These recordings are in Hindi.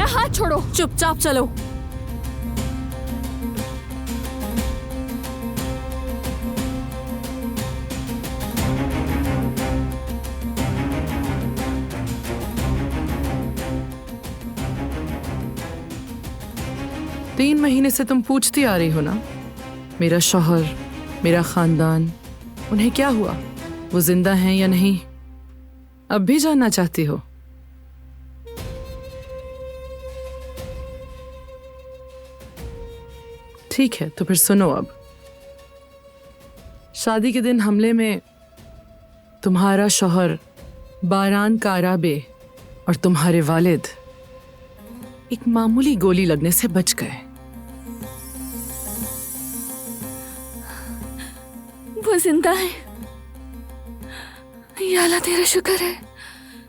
हाथ छोड़ो। चुपचाप चलो। तीन महीने से तुम पूछती आ रही हो ना, मेरा शौहर, मेरा खानदान, उन्हें क्या हुआ, वो जिंदा हैं या नहीं, अब भी जानना चाहती हो? ठीक है, तो फिर सुनो अब। शादी के दिन हमले में तुम्हारा शौहर बारान काराबे और तुम्हारे वालिद एक मामूली गोली लगने से बच गए। वो जिंदा है। या अल्लाह तेरा शुक्र है,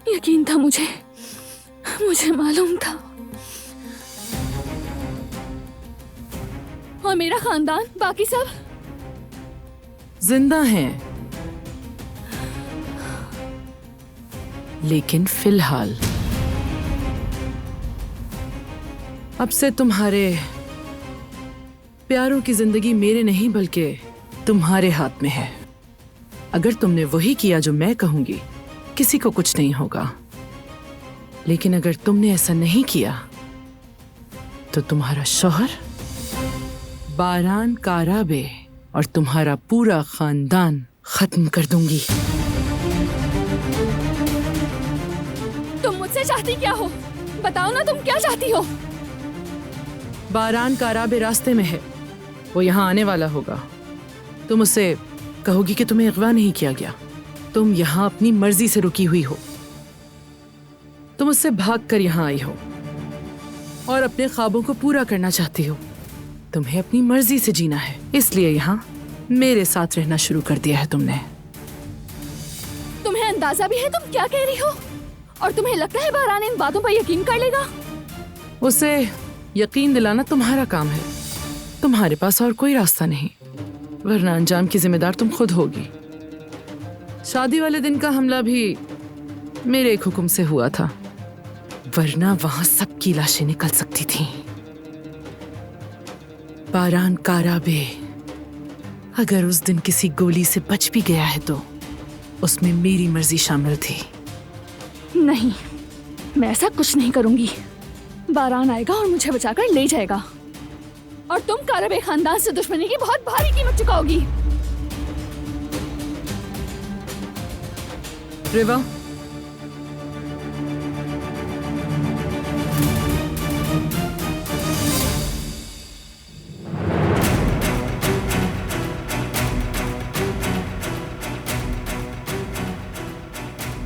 यकीन था मुझे मालूम था। और मेरा खानदान, बाकी सब जिंदा हैं, लेकिन फिलहाल अब से तुम्हारे प्यारों की जिंदगी मेरे नहीं बल्कि तुम्हारे हाथ में है। अगर तुमने वही किया जो मैं कहूंगी, किसी को कुछ नहीं होगा। लेकिन अगर तुमने ऐसा नहीं किया तो तुम्हारा शौहर बारान काराबे और तुम्हारा पूरा खानदान खत्म कर दूंगी। तुम मुझसे चाहती क्या हो? बताओ ना, तुम क्या चाहती हो? बारान काराबे रास्ते में है, वो यहाँ आने वाला होगा। तुम उससे कहोगी कि तुम्हें अगवा नहीं किया गया, तुम यहाँ अपनी मर्जी से रुकी हुई हो, तुम उससे भागकर यहाँ आई हो और अपने ख्वाबों को पूरा करना चाहती हो। तुम्हें अपनी मर्जी से जीना है, इसलिए यहाँ मेरे साथ रहना शुरू कर दिया है तुमने। तुम्हें अंदाजा भी है तुम क्या कह रही हो? और तुम्हें लगता है बारान इन बातों पर यकीन कर लेगा? उसे यकीन दिलाना तुम्हारा काम है, तुम्हारे पास और कोई रास्ता नहीं, वरना अंजाम की जिम्मेदार तुम खुद होगी। शादी वाले दिन का हमला भी मेरे एक हुक्म से हुआ था, वरना वहां सबकी लाशें निकल सकती थीं। बारान काराबे अगर उस दिन किसी गोली से बच भी गया है तो उसमें मेरी मर्जी शामिल थी। नहीं, मैं ऐसा कुछ नहीं करूंगी। बारान आएगा और मुझे बचाकर ले जाएगा, और तुम काराबे खानदान से दुश्मनी की बहुत भारी कीमत चुकाओगी। रिवा,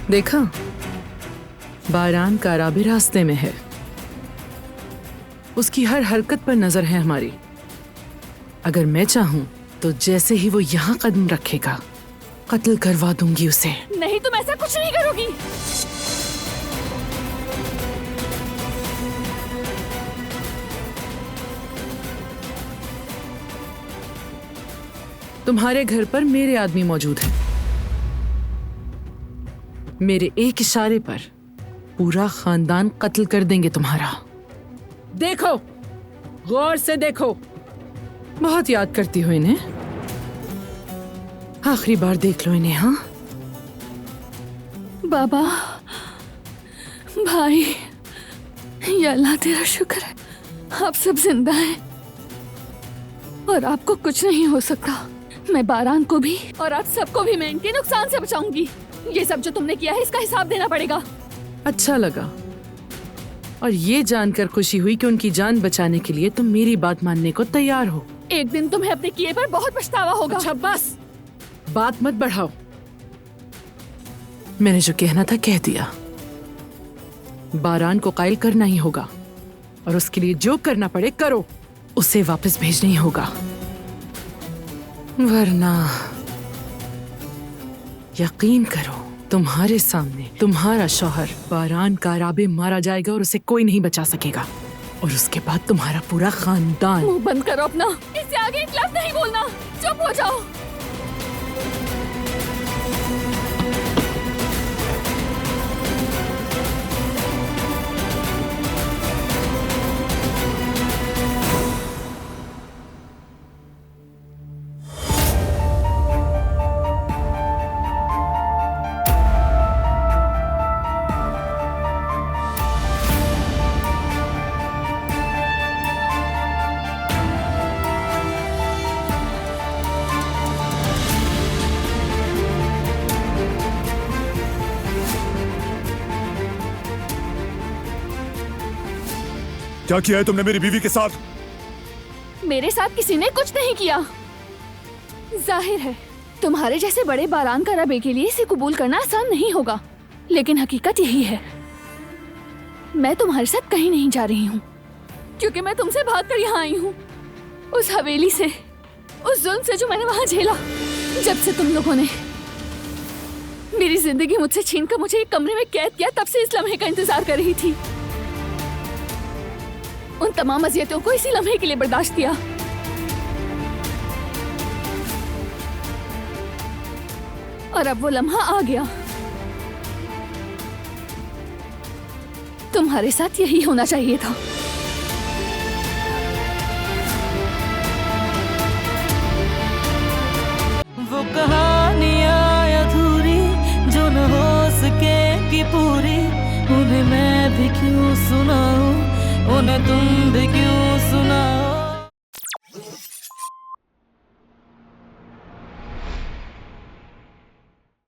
देखा, बारान काराबे रास्ते में है, उसकी हर हरकत पर नजर है हमारी। अगर मैं चाहूं तो जैसे ही वो यहाँ कदम रखेगा, कत्ल करवा दूंगी उसे। नहीं, तुम ऐसा कुछ नहीं करोगी। तुम्हारे घर पर मेरे आदमी मौजूद हैं। मेरे एक इशारे पर पूरा खानदान कत्ल कर देंगे तुम्हारा। देखो, गौर से देखो। बहुत याद करती हो इन्हें? आखिरी बार देख लो इन्हें। हाँ बाबा, भाई, या अल्लाह तेरा शुक्र है, आप सब जिंदा हैं और आपको कुछ नहीं हो सकता। मैं बारान को भी और आप सबको भी मैं इनके नुकसान से बचाऊंगी। ये सब जो तुमने किया है, इसका हिसाब देना पड़ेगा। अच्छा लगा और ये जानकर खुशी हुई कि उनकी जान बचाने के लिए तुम मेरी बात मानने को तैयार हो। एक दिन तुम्हें अपने किए पर बहुत पछतावा होगा। अच्छा बस, बात मत बढ़ाओ। मैंने जो कहना था कह दिया। बारान को कायल करना ही होगा और उसके लिए जो करना पड़े करो। उसे वापस भेजना ही होगा, वरना यकीन करो तुम्हारे सामने तुम्हारा शौहर बारान काराबे मारा जाएगा और उसे कोई नहीं बचा सकेगा, और उसके बाद तुम्हारा पूरा खानदान। मुंह बंद करो अपना, इससे आगे एक लफ्ज़ नहीं बोलना। चुप हो जाओ। क्या किया है तुमने मेरी बीवी के साथ? मेरे साथ किसी ने कुछ नहीं किया। जाहिर है तुम्हारे जैसे बड़े बारान का रबे के लिए इसे कबूल करना आसान नहीं होगा, लेकिन हकीकत यही है। मैं तुम्हारे साथ कहीं नहीं जा रही हूँ, क्योंकि मैं तुमसे भागकर यहाँ आई हूँ, उस हवेली से, उस जुल्म से जो मैंने वहां झेला। जब से तुम लोगों ने मेरी जिंदगी मुझसे छीनकर मुझे एक कमरे में कैद किया, तब से इस लम्हे का इंतजार कर रही थी। उन तमाम अज़ियतों को इसी लम्हे के लिए बर्दाश्त किया। और अब वो लम्हा आ गया। तुम्हारे साथ यही होना चाहिए था। वो कहानियाँ अधूरी जो न हो सकेगी पूरी, उन्हें मैं भी क्यों सुनाऊं, उन्हें तुम भी क्यों सुनाओ।